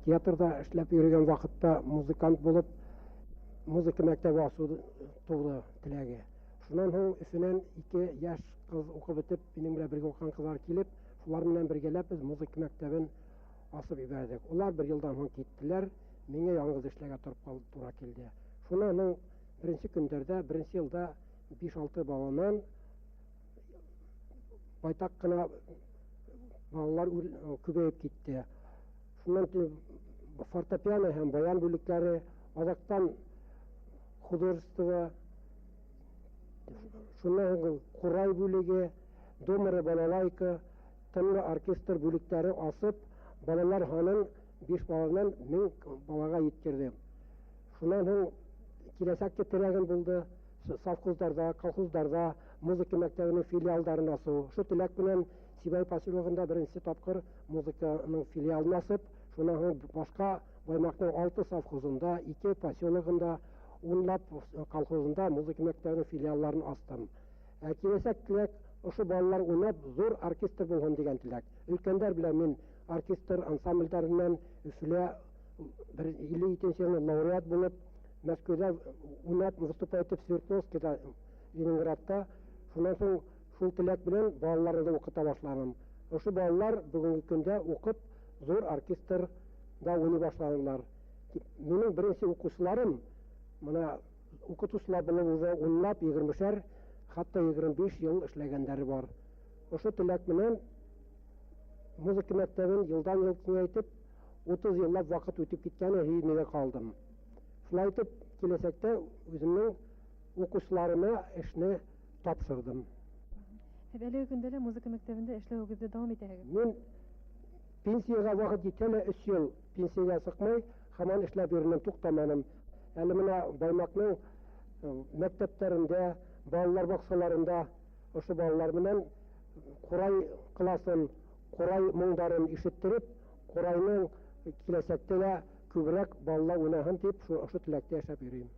театрда эшләп йөргән вакытта музыкант булып, музыка мәктәбе ачу тулы теләге. Шуннан соң Өфенән 2 яшь кыз укып бетеп, минем белән бергә укыган кызлар килеп, шулар белән бергәләп без музыка мәктәбен асып ибәрдек. Улар бер елдан соң киттеләр, миңа яңгыз эшләргә туры килде. Шуннан соң беренче көндәрдә, беренче елда 5-6 баладан байтак кына балалар күбәеп китте. Шуннан фортепиано һәм баян бүлекләре, азактан художество, шуннан курай бүлеге, домара балалайка, тынлы оркестр бүлектәре асып, балалар ханын 5 баладан 1000 балага yetkirdi. Шуннан соң киләсәккә теләгән булды, совхозларда, колхозларда музыка мәктәбенең филиалдарын асу. Шу теләк белән Сибай поселогында беренче тапкыр музыканың филиалын асып, шуннан соң башка Баймакның 6 совхозында, 2 поселогында, 10 колхозында музыка мәктәбенең филиалларын астым. Киләсәк теләк ошо балалар уйнап зур оркестр булган дигән теләк. Өлкәннәр белән мин оркестр ансамбльләреннән Өфөлә 52 елда лауреат булып, Мәскәүдә уйнап выступать итеп Свердловскида, Ленинградта. Шуннан соң шул теләк белән балаларны укыта башладым. Ошо балалар бүгенге көндә укып зур оркестрда уйный башладылар. Минем беренче укучыларым моны укытучылар булып уже уйнап 20-шәр, хәтта 25 ел эшләгәннәре бар. Ошо теләк белән музыка мәктәбен елдан-ел киңәйтеп, 30 еллап вакыт үтеп киткәне һәймегә калдым. Шулай итеп, киләсәктә үземнең укучыларыма эшне тапшырдым. Әлеге көндә лә музыка мәктәбендә эшләүегезне дәвам итәһегез. Мин пенсияга вакыт җиткәндә 3 ел пенсияга сыкмый, һаман эшләп йөрүдән туктамадым. Әле менә Баймакның мәктәпләрендә, балалар бакчаларында ошо балалар белән курай классын, курай моңдарын ишеттереп, курайның киләсәктә дә күбрәк балалар уйнаһын дип, ошо теләктә яшәп йөрим.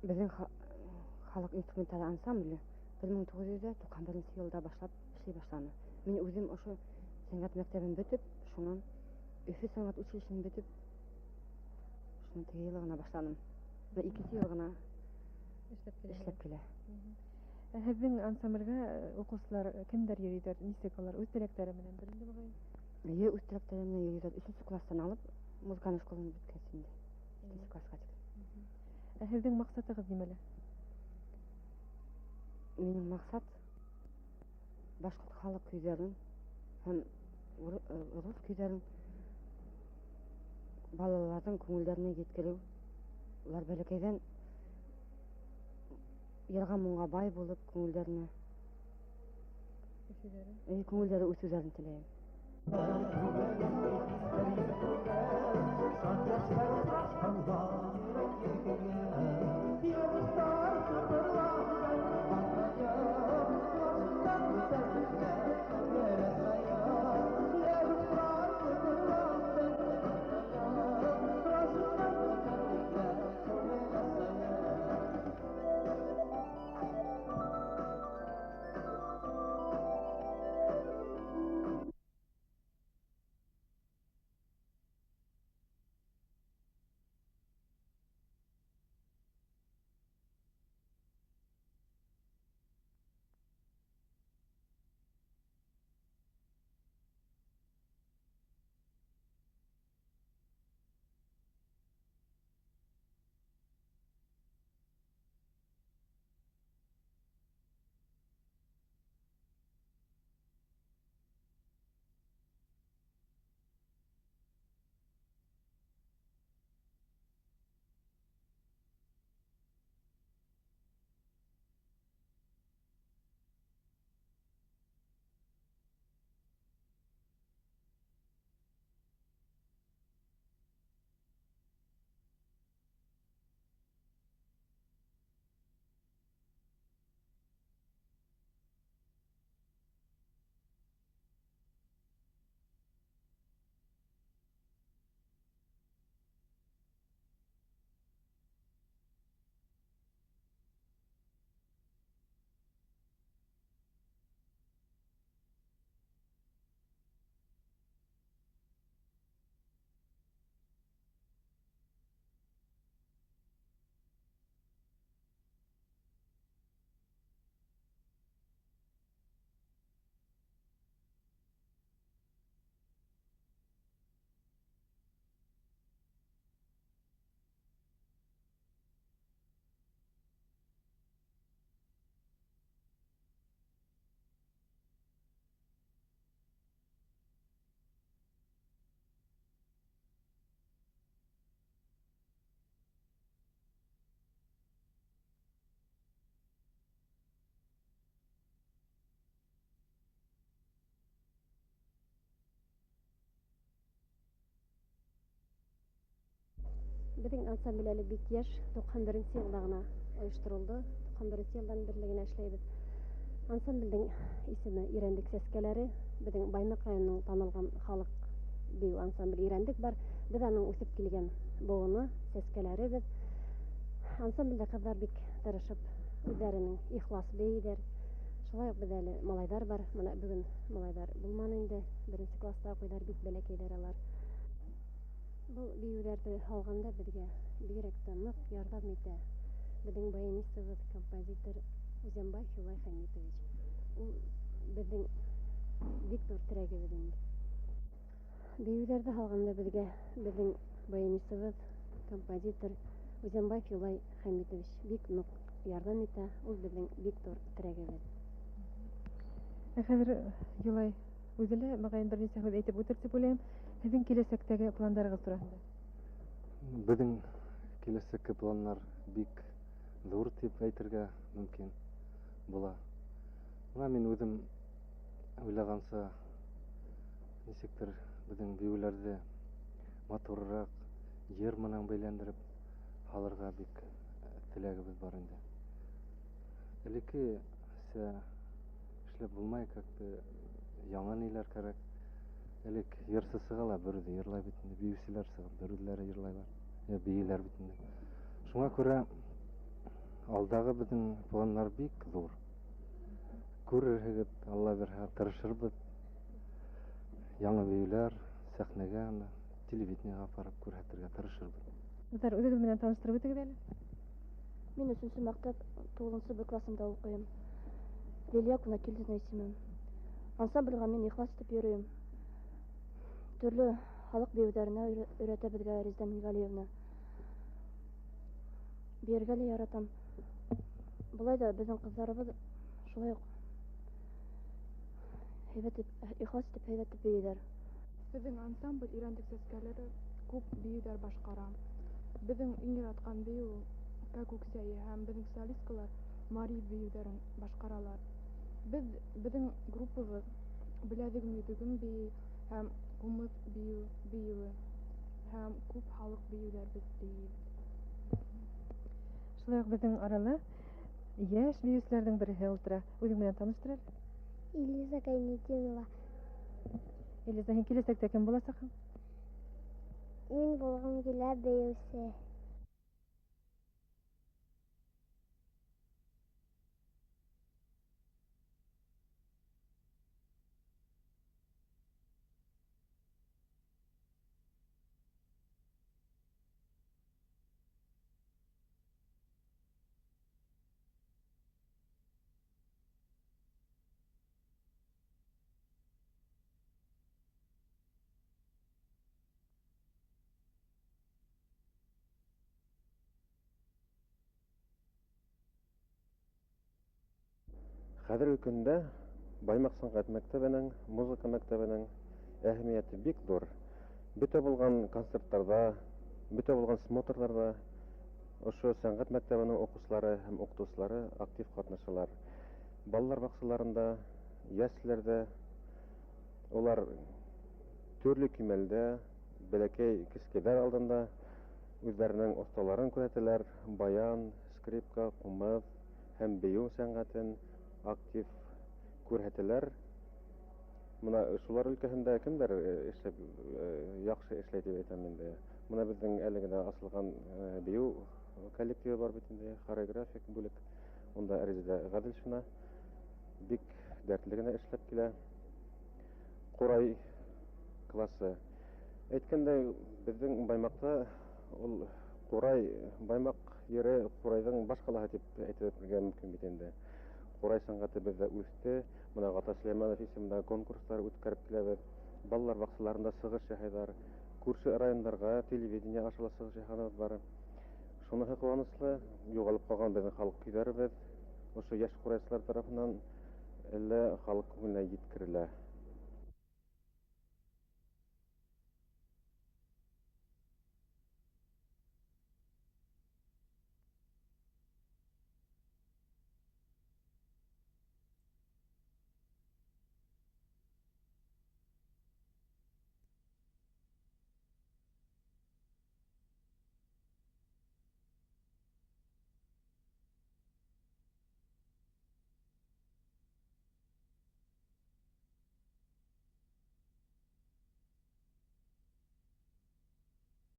Безнең халык инструменталь ансамбле 1991 елда башлап эшли башланы. Мин үзем ошо сәнгать мәктәбен бетеп, шуннан Өфе сәнгать училищесын бетеп, шуны теге ел гына башладым. Бу 2 ел гына эшләп килә. Һезнең ансамбльгә укучылар кемдер йөридер, ничек алар үз теләкләре белән беренче бугай? Үз теләкләре белән йөридер. 3нче класстан алып, музыканы школаны биткәнсендә. 2нче класска тиклем. Һезнең максатыгыз нимәле? Минем максат башкорт халык көйләрен һәм рус көйләрен балаларның күңелләренә җиткерү. Улар бәләкәйдән ярга моңга бай булып, күңелләренә күңелләре үсүләрен теләйм. Біздің ансамбль әлі бик еш, 91-нче елда гына оештырылды. 91-нче елдан бирле генә эшләйбез. Ансамбльдең исеме Ирәндек сәскәләре. Біздің Баймак районының танылган халык бию ансамбле Ирәндек бар. Без аның үсеп килгән буыны, сәскәләре без. Ансамбльдә кызлар бик тырышып, үзләренең ихлас бейдер. Шулай ук без әле малайдар бар. Менә бүген малайдар булманы инде. 1-нче класста укыйлар, бик бәләкәйләр алар. Бұл биюләрді алғанда бізге бигрәк тә нык ярдәм итә. Безнең баянистыбыз, композитор Узенбай Юлай Хәмитович. Ул безнең бик зур терәгебез инде. Биюләрді алғанда бізге безнең баянистыбыз, композитор Узенбай Юлай Хәмитович бик нык ярдәм итә. Ул безнең бик зур терәгебез. Хәзер Юлай үзелә мәгәен бер ничә һүз әйтеп үтер дип уйлыйм. Һеҙҙең киләсәктәге пландарығыҙ тураһында? Беҙҙең киләсәккә планнар бик ҙур тип әйтергә мөмкин була. Бына мин үҙем уйлағанса, нисектер беҙҙең биеүләрҙе матурыраҡ йыр менән бәйләндереп һалырға бик теләгебеҙ бар инде. Элеккесә эшләп булмай, как-то яңы ниләр кәрәк. Элек йырсы сыгала, бер үҙе йырлай бит инде, биеүселәр сыга, бер үҙләре йырлайлар, биеләр бит инде. Шуңа күрә алдағы беҙҙең планнар бик ҙур. Күрерһегеҙ, Алла бирһә, тырышырбыҙ. Яңы биеүләр сәхнәгә, телевидениеға апарып күрһәтергә тырышырбыҙ. Ҡыҙҙар, үҙегеҙ менән таныштырып үтегеҙ әле. Мин 3-нче мәктәп 9-нчы Б классында укыйм. Лилия Кунакилдина исемем. Ансамбльгә мин ихлас итеп йөрөйм. Төрлө халык биеүҙәренә өйрәтә беҙгә Резеда Мингалиевна. Биергә лә яратам. Былай да безнең ҡыҙҙарыбыҙ шулай уҡ ихлас итеп, һәйбәт итеп бейеүҙәр. Беҙҙең ансамбль Ирәндек сәскәләре күп биеүҙәр башҡара. Беҙҙең иң яратҡан бейеү Кәкүксәйе һәм беҙҙең солисткалар Мари бейеүҙәрен башҡаралар. Беҙҙең группабыҙ Беләҙек мөйҙөгөн бейей һәм Ҡумыҙ бейеүе һәм күп халыҡ бейеүҙәр беҙ бейейбеҙ. Шулай уҡ беҙҙең арала йәш биеүселәрҙең береһе ултыра. Үҙең менән таныштыр әле. Илиза Гайнетдинова. Элиза, һин киләсәктә кем буласаҡһың? Мин булғым килә бейеүсе. Хәҙерге көндә Баймаҡ сәнғәт мәктәбенең, музыка мәктәбенең әһәмиәте бик ҙур. Бөтә булған концерттарҙа, бөтә булған смотрҙарҙа ошо сәнғәт мәктәбенең уҡыусылары һәм уҡытыусылары актив ҡатнашалар. Балалар баҡсаларында, йәшләрҙә улар төрлө кимәлдә, бәләкәй кескәйҙәр алдында үҙҙәренең оҫталарын күрһәтәләр, баян, скрипка, ҡумыҙ һәм бейеү сәнғәтен актив күрһәтәләр. Мына шулар өлкәһендә кемдәр эшләп яҡшы эшләй дип әйтәм инде. Мына беҙҙең әле генә асылған бейеү коллективы бар бит инде, хореографик бүлек. Унда Резеда Ғәҙелшина бик дәртле генә эшләп килә. Ҡурай классы. Әйткәндәй, беҙҙең Баймаҡта ул Ҡурай, Баймаҡ ере Ҡурайҙың баш ҡалаһы дип әйтергә мөмкин бит инде. Ҡурай сәнғәте беҙҙә үҫте. Бына Ғата Сөләймәнов исемендә конкурстар үткәреп киләбеҙ. Балалар баҡсаларында сығыш яһайҙар. Күрше райондарға телевидение аша сығыш яһаныбыҙ бар. Шуныһы ҡыуаныслы, юғалып ҡалған беҙҙең халыҡ көйҙәребеҙ ошо йәш ҡурайсылар тарафынан әллә халыҡ күңеленә еткерелә.